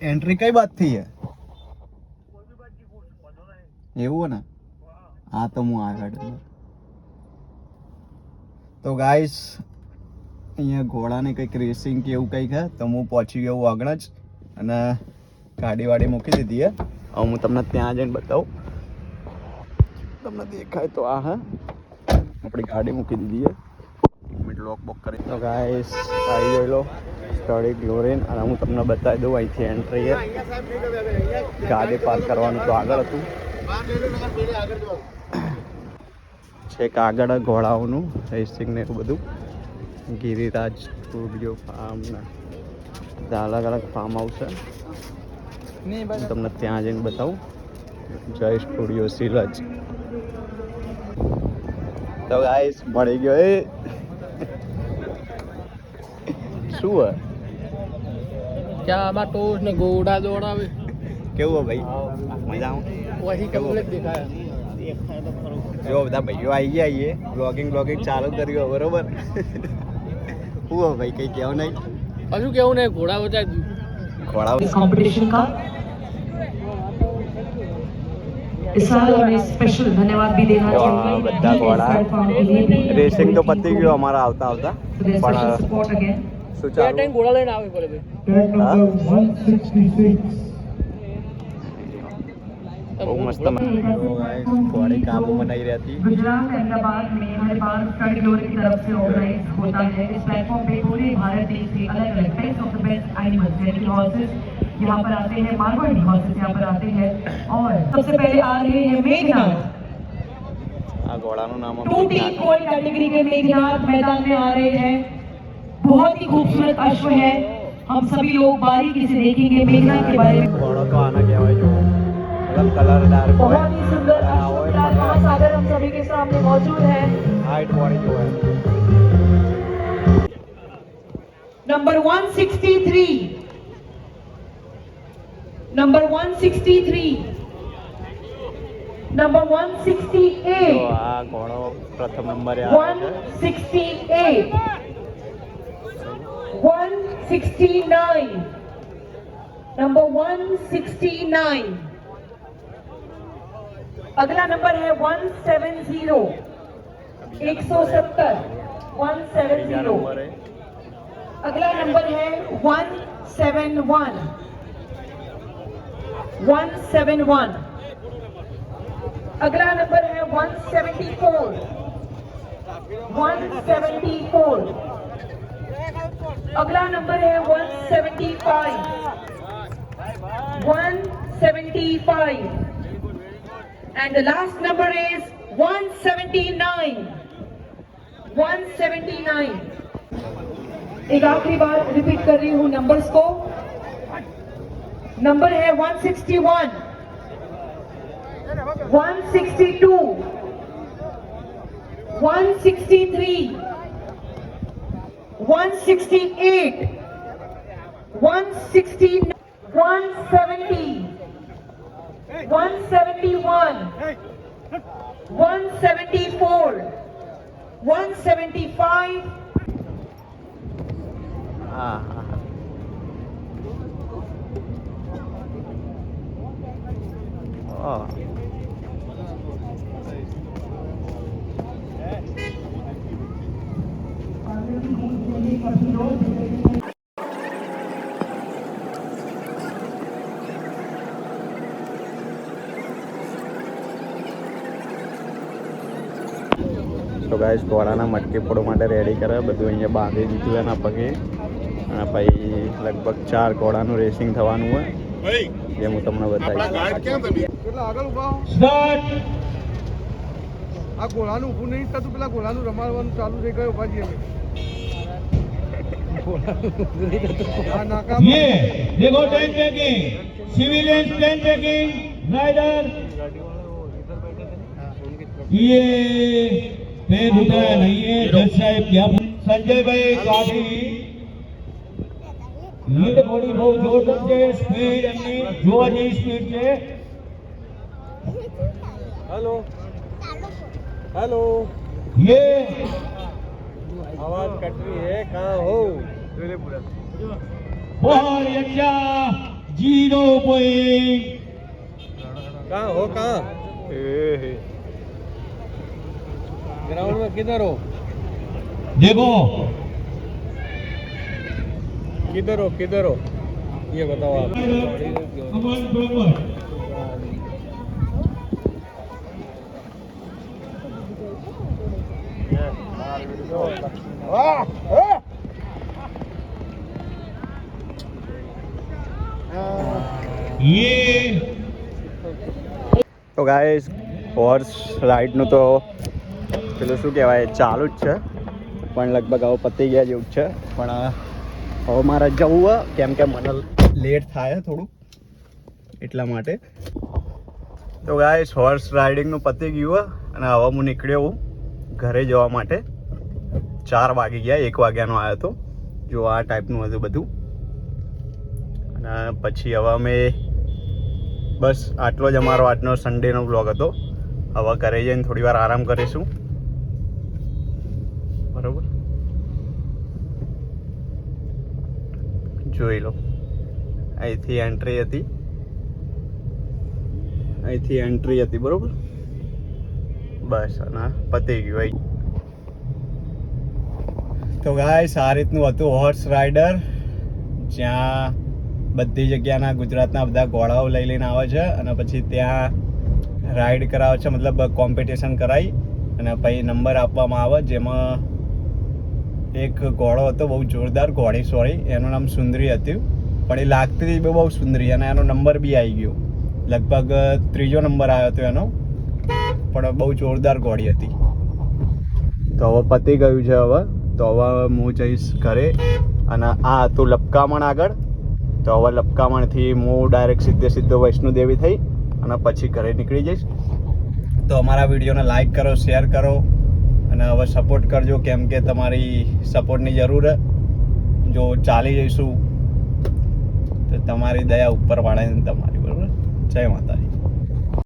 Entry कई बात थी है એવું ને હા તો હું આગળ તો ગાઈસ અહીંયા ઘોડાને કંઈક રેસિંગ કે એવું કંઈક હે તો હું પહોંચી ગયો આગળ જ અને ગાડી વાડી મૂકી દીધી હે હવે હું તમને ત્યાં જઈને બતાવું તમને દેખાય તો આ હે આપણી ગાડી મૂકી દીધી હે મિડ લોક બોક કરી તો ગાઈસ આવી જોઈ લો સ્ટડી ગ્લોરીન અને હું તમને બતાવી દઉં અહીંથી એન્ટ્રી હે ગાડી પાર્ક કરવાનું તો આગળ હતું છેક આગળ ઘોડાઓનું રેસિંગ ને એવું બધું ગિરિરાજ સ્ટુડિયો ફાર્મ ને બધા અલગ અલગ ફાર્મ હાઉસ છે હું તમને ત્યાં જઈને બતાવું જય સ્ટુડિયો સિરજ તો ગાઈસ મળી ગયો એ શું હે क्या आमा टोस ने घोड़ा दौड़ावे કેવું હે ભાઈ મજામાં वही कम्प्लीट दिखाया જો બધા ભાઈઓ આવી ગયા આવીએ બ્લોગિંગ ચાલુ કર્યું બરોબર શું હે ભાઈ કઈ કહેવું નહીં अजू केहू ने घोड़ा बचा दी ઘોડા इस कंपटीशन का इस साल हमें स्पेशल धन्यवाद भी देना चाहिए બધા ઘોડા રેસિંગ તો પતી ગયો અમારા આવતા આવતા પણ सपोर्ट अगेन શું क्या ચાલુ टाइम घोड़ा लेने आवे पड़े भाई બહુ મસ્ત ઘોડી કાબુમાં નહીં રહેતી गुजरात अहमदाबाद में हर बार स्टडी ग्लोरी की तरफ से ऑर्गेनाइज होता है इस प्लेटफॉर्म पे पूरे भारत देश से अलग अलग types of the best animals यानी कि हॉर्सेस यहाँ पर आते हैं मारवाड़ी हॉर्सेस यहाँ पर आते हैं और सबसे पहले आ रहे हैं मेघनाथ આ ઘોડાનું નામ 2T कोई कैटेगरी के मेघनाथ मैदान में आ रहे हैं बहुत ही खूबसूरत अश्व है हम सभी लोग बारीकी से देखेंगे मेघनाथ के बारे में ઘોડો તો આના કહેવાય જો मतलब कलरदार बहुत ही सुंदर अश्व महासागर हम सभी के सामने मौजूद है हाइट बॉडी जो है नंबर 163 नंबर 163 नंबर 168 तो आ घोड़ो प्रथम नंबर 168 169 नंबर 169 अगला नंबर है 170 170 170 अगला नंबर है 171 171 अगला नंबर है 174 174 अगला नंबर है 175 175 and the last number is 179 179 एक आखिरी बार रिपीट कर रही हूँ नंबर्स को नंबर है 161 162 163 168 169 170 171 174 175 हाँ हाँ તો ગાઈસ ઘોડાના મટકી ફોડવા માટે રેડી કરે બધું અહીંયા બાંધી દીધું એના પગે અને પછી લગભગ 4 ઘોડાનું રેસિંગ થવાનું હોય જે હું તમને બતાવીશ આ ઘોડાનું ઊભું નહીં થતું પેલા ઘોડાનું રમાડવાનું ચાલુ થઈ ગયું ભાજી અમે ये देखो ten checking civilian ten checking rider ये पेड़ उठाया नहीं है जज साहब क्या संजय भाई काफी लीड बॉडी बहुत जोरदार છે સ્પીડ એમની જોવા જેવી સ્પીડ છે हेलो हेलो ये आवाज कट रही है कहाँ हो बहुत अच्छा 0 point. कहाँ हो कहाँ ग्राउंड में किधर हो देखो किधर हो ये बताओ आप अमन ब्रह्मन ये તો ગાઈસ હોર્સ રાઈડનું તો પેલું શું કહેવાય ચાલુ જ છે પણ લગભગ હવે પતી ગયા જેવું જ છે પણ હવે મારે જવું હોય કેમ કે મને લેટ થાય થોડું એટલા માટે તો ગાઈસ હોર્સ રાઇડિંગનું પતી ગયું હોય અને હવે હું નીકળ્યો હું ઘરે જવા માટે 4 વાગી ગયા 1 વાગ્યાનો આવ્યો હતો જો આ ટાઈપનું હતું બધું અને પછી હવે અમે બસ આટલો જ અમારો આજનો સન્ડેનો વ્લોગ હતો હવે ઘરે જઈને થોડી વાર આરામ કરીશું બરાબર જોઈ લો અહીંથી એન્ટ્રી હતી બરાબર બસ અને પતી ગયું અહીં તો ગાઈસ આ રીતનું હતું હોર્સ રાઇડર જ્યાં બધી જગ્યાના ગુજરાતના બધા ઘોડાઓ લઈ લઈને આવે છે અને પછી ત્યાં રાઈડ કરાવે છે મતલબ કોમ્પિટિશન કરાવી અને પછી નંબર આપવામાં આવે જેમાં એક ઘોડો હતો બહુ જોરદાર ઘોડી સોરી એનું નામ સુંદરી હતું પણ એ લાગતી હતી બહુ સુંદરી અને એનો નંબર બી આવી ગયો લગભગ 3જો નંબર આવ્યો હતો એનો પણ બહુ જોરદાર ઘોડી હતી તો હવે પતી ગયું છે હવે તો હવે હું જઈશ ઘરે અને આ હતું લપકામણ આગળ તો હવે લપકામણથી હું ડાયરેક્ટ સીધો વૈષ્ણોદેવી થઈ અને પછી ઘરે નીકળી જઈશ તો અમારા વિડીયોને લાઈક કરો શેર કરો અને હવે સપોર્ટ કરજો કેમ કે તમારી સપોર્ટની જરૂર જો ચાલી જઈશું તો તમારી દયા ઉપર વાળાને તમારી બરાબર જય માતાજી